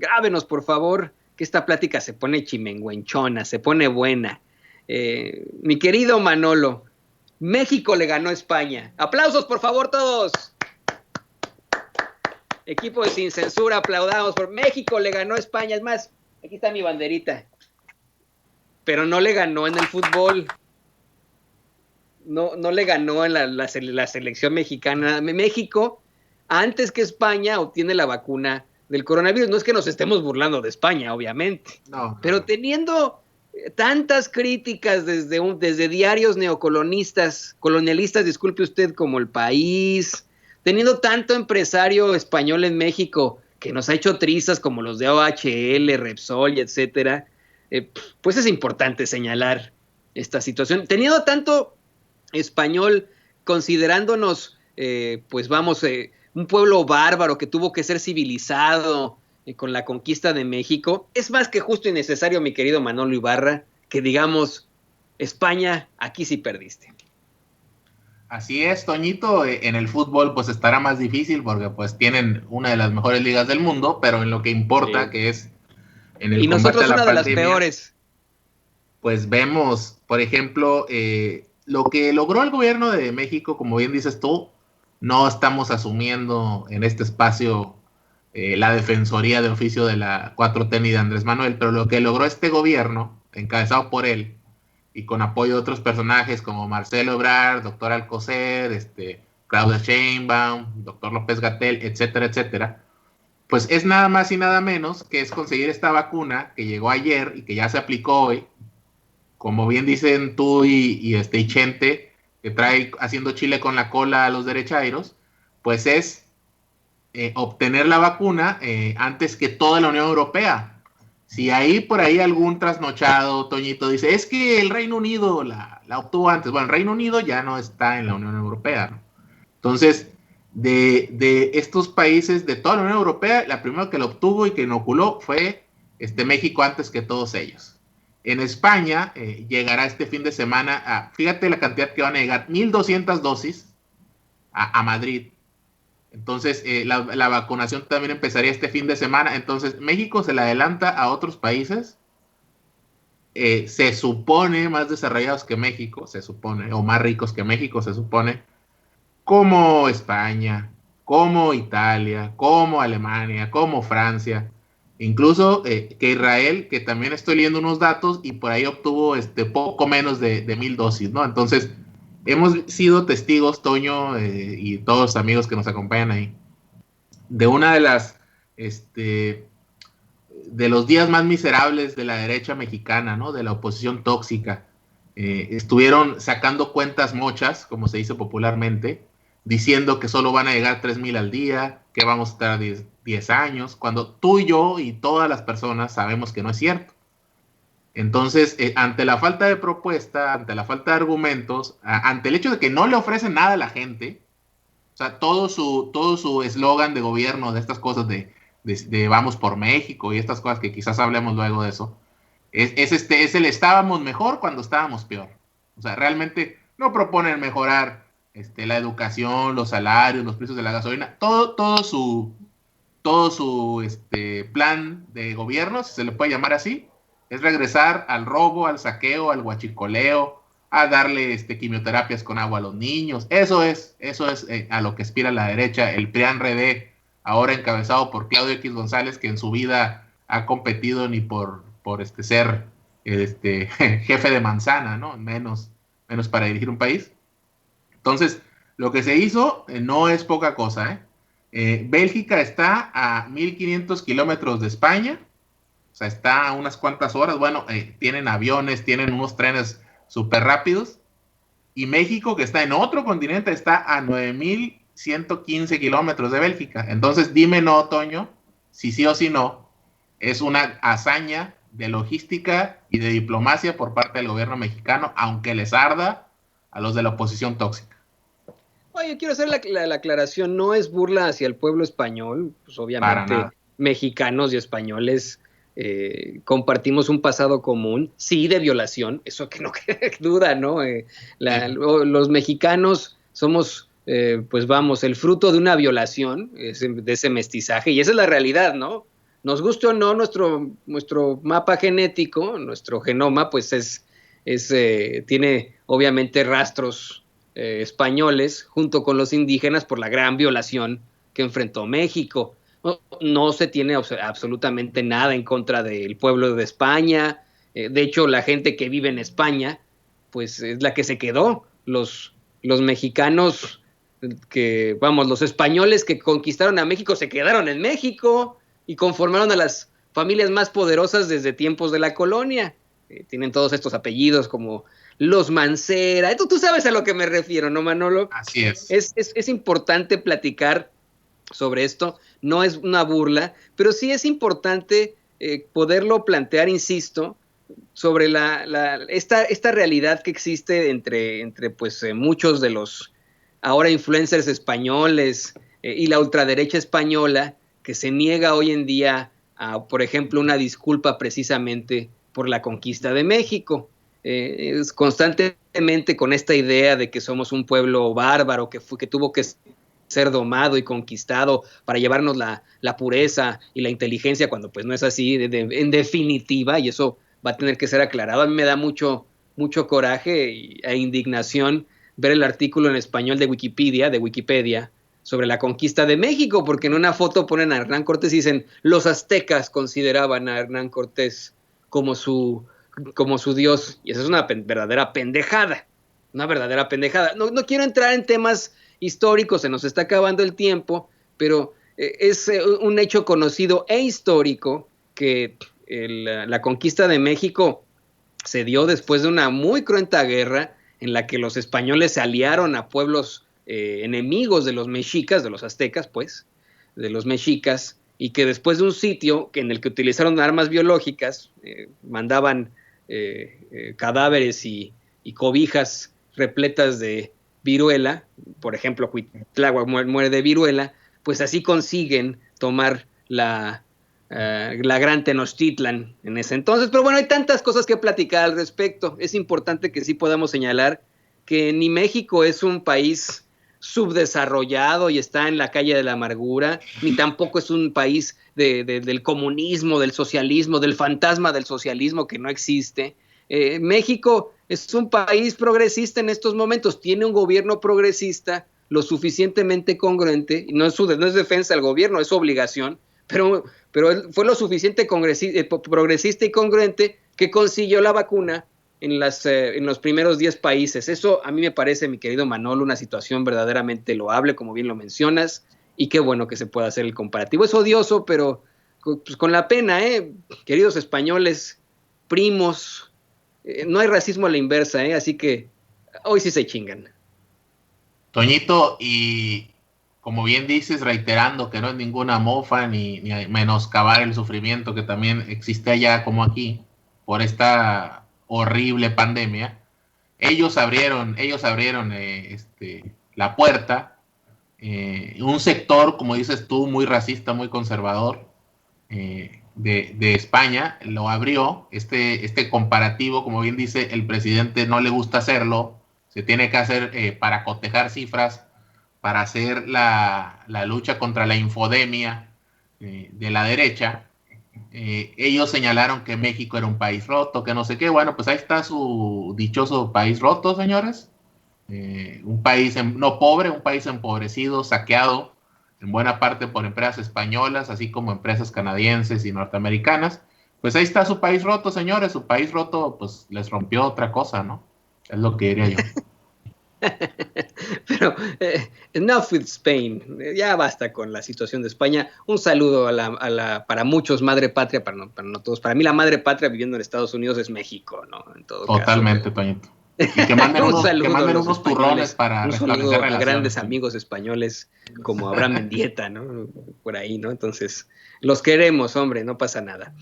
Grábenos, por favor, que esta plática se pone chimenguenchona, se pone buena. Mi querido Manolo, México le ganó a España. Aplausos, por favor, todos. Equipo de Sin Censura, aplaudamos. Por México le ganó a España. Es más, aquí está mi banderita. Pero no le ganó en el fútbol. No le ganó en la selección mexicana. México, antes que España, obtiene la vacuna del coronavirus. No es que nos estemos burlando de España, obviamente, No, no, pero no. teniendo tantas críticas desde diarios colonialistas, disculpe usted, como El País, teniendo tanto empresario español en México que nos ha hecho trizas como los de OHL, Repsol, etcétera, pues es importante señalar esta situación. Teniendo tanto español, considerándonos, pues vamos, un pueblo bárbaro que tuvo que ser civilizado con la conquista de México, es más que justo y necesario, mi querido Manolo Ibarra, que digamos, España, aquí sí perdiste. Así es, Toñito, en el fútbol pues estará más difícil porque pues tienen una de las mejores ligas del mundo, pero en lo que importa, Sí. que es en el Y combate a nosotros la una de las pandemia, peores. pues vemos, por ejemplo, lo que logró el gobierno de México, como bien dices tú, no estamos asumiendo en este espacio la defensoría de oficio de la 4T ni de Andrés Manuel, pero lo que logró este gobierno, encabezado por él, y con apoyo de otros personajes como Marcelo Ebrard, doctor Alcocer, Claudia Sheinbaum, doctor López Gatel, etcétera, etcétera, pues es nada más y nada menos que es conseguir esta vacuna que llegó ayer y que ya se aplicó hoy, como bien dicen tú y Chente, que trae haciendo chile con la cola a los derechairos, pues es obtener la vacuna antes que toda la Unión Europea. Si ahí por ahí algún trasnochado, Toñito, dice, es que el Reino Unido la obtuvo antes. Bueno, el Reino Unido ya no está en la Unión Europea, ¿no? Entonces, de estos países, de toda la Unión Europea, la primera que lo obtuvo y que inoculó fue México antes que todos ellos. En España llegará este fin de semana, fíjate la cantidad que van a llegar, 1.200 dosis a Madrid. Entonces, la vacunación también empezaría este fin de semana. Entonces, México se le adelanta a otros países, se supone más desarrollados que México, se supone, o más ricos que México, se supone, como España, como Italia, como Alemania, como Francia, incluso que Israel, que también estoy leyendo unos datos y por ahí obtuvo poco menos de 1.000 dosis, ¿no? Entonces, hemos sido testigos, Toño, y todos los amigos que nos acompañan ahí, de una de las, de los días más miserables de la derecha mexicana, ¿no? De la oposición tóxica. Estuvieron sacando cuentas mochas, como se dice popularmente, diciendo que solo van a llegar 3,000 al día, que vamos a estar 10 años, cuando tú y yo y todas las personas sabemos que no es cierto. Entonces, ante la falta de propuesta, ante la falta de argumentos, ante el hecho de que no le ofrecen nada a la gente, o sea, todo su eslogan de gobierno de estas cosas de vamos por México y estas cosas que quizás hablemos luego de eso, es el estábamos mejor cuando estábamos peor. O sea, realmente no proponen mejorar la educación, los salarios, los precios de la gasolina, todo su plan de gobierno, si se le puede llamar así, es regresar al robo, al saqueo, al huachicoleo, a darle quimioterapias con agua a los niños. Eso es a lo que aspira la derecha, el PRIAN-RD, ahora encabezado por Claudio X González, que en su vida ha competido ni por ser jefe de manzana, ¿no? Menos para dirigir un país. Entonces, lo que se hizo no es poca cosa, ¿eh? Bélgica está a 1.500 kilómetros de España, o sea, está a unas cuantas horas. Bueno, tienen aviones, tienen unos trenes súper rápidos. Y México, que está en otro continente, está a 9.115 kilómetros de Bélgica. Entonces, dime no, Toño, si sí o si no, es una hazaña de logística y de diplomacia por parte del gobierno mexicano, aunque les arda a los de la oposición tóxica. Oye, quiero hacer la aclaración, no es burla hacia el pueblo español, pues Para obviamente nada. mexicanos y españoles compartimos un pasado común, sí, de violación, eso que no quede duda, ¿no? Los mexicanos somos, pues vamos, el fruto de una violación, de ese mestizaje, y esa es la realidad, ¿no? nos guste o no, nuestro mapa genético, nuestro genoma, pues tiene obviamente rastros españoles junto con los indígenas por la gran violación que enfrentó México. No se tiene absolutamente nada en contra del pueblo de España. De hecho, la gente que vive en España, pues es la que se quedó. Los mexicanos los españoles que conquistaron a México se quedaron en México y conformaron a las familias más poderosas desde tiempos de la colonia. Tienen todos estos apellidos como los Mancera. Tú sabes a lo que me refiero, ¿no, Manolo? Así es. Es importante platicar sobre esto. No es una burla, pero sí es importante poderlo plantear, insisto, sobre esta realidad que existe entre pues, muchos de los ahora influencers españoles y la ultraderecha española que se niega hoy en día a, por ejemplo, una disculpa precisamente por la conquista de México. Es constantemente con esta idea de que somos un pueblo bárbaro que tuvo que ser domado y conquistado para llevarnos la pureza y la inteligencia, cuando pues no es así en definitiva, y eso va a tener que ser aclarado. A mí me da mucho coraje e indignación ver el artículo en español de Wikipedia, sobre la conquista de México, porque en una foto ponen a Hernán Cortés y dicen, los aztecas consideraban a Hernán Cortés como su dios, y eso es una verdadera pendejada, una verdadera pendejada. No quiero entrar en temas históricos, se nos está acabando el tiempo, pero es un hecho conocido e histórico que la conquista de México se dio después de una muy cruenta guerra en la que los españoles se aliaron a pueblos enemigos de los mexicas, de los aztecas, pues, de los mexicas, y que después de un sitio en el que utilizaron armas biológicas, mandaban cadáveres y cobijas repletas de viruela, por ejemplo, Cuitláhuac muere de viruela, pues así consiguen tomar la gran Tenochtitlan en ese entonces. Pero bueno, hay tantas cosas que platicar al respecto. Es importante que sí podamos señalar que ni México es un país subdesarrollado y está en la calle de la amargura, ni tampoco es un país del comunismo, del socialismo, del fantasma del socialismo que no existe. México es un país progresista en estos momentos, tiene un gobierno progresista lo suficientemente congruente, y no es defensa del gobierno, es su obligación, pero fue lo suficiente progresista y congruente que consiguió la vacuna en los primeros 10 países. Eso a mí me parece, mi querido Manolo, una situación verdaderamente loable, como bien lo mencionas, y qué bueno que se pueda hacer el comparativo. Es odioso, pero pues, con la pena, queridos españoles, primos, no hay racismo a la inversa, así que hoy sí se chingan. Toñito, y como bien dices, reiterando que no es ninguna mofa ni menoscabar el sufrimiento que también existe allá como aquí por esta horrible pandemia, ellos abrieron la puerta, un sector, como dices tú, muy racista, muy conservador de España, lo abrió, este comparativo, como bien dice, el presidente no le gusta hacerlo, se tiene que hacer para cotejar cifras, para hacer la lucha contra la infodemia de la derecha. Ellos señalaron que México era un país roto, que no sé qué. Bueno, pues ahí está su dichoso país roto, señores. Un país no pobre, un país empobrecido, saqueado en buena parte por empresas españolas, así como empresas canadienses y norteamericanas. Pues ahí está su país roto, señores. Su país roto, pues les rompió otra cosa, ¿no? Es lo que diría yo. Pero enough with Spain, ya basta con la situación de España. Un saludo para muchos madre patria, para no todos. Para mí la madre patria viviendo en Estados Unidos es México, ¿no? En todo Totalmente, caso. Toñito. Y que manden unos turrones para restablecer relaciones. A grandes amigos españoles como Abraham Mendieta, ¿no? Por ahí, ¿no? Entonces, los queremos, hombre, no pasa nada.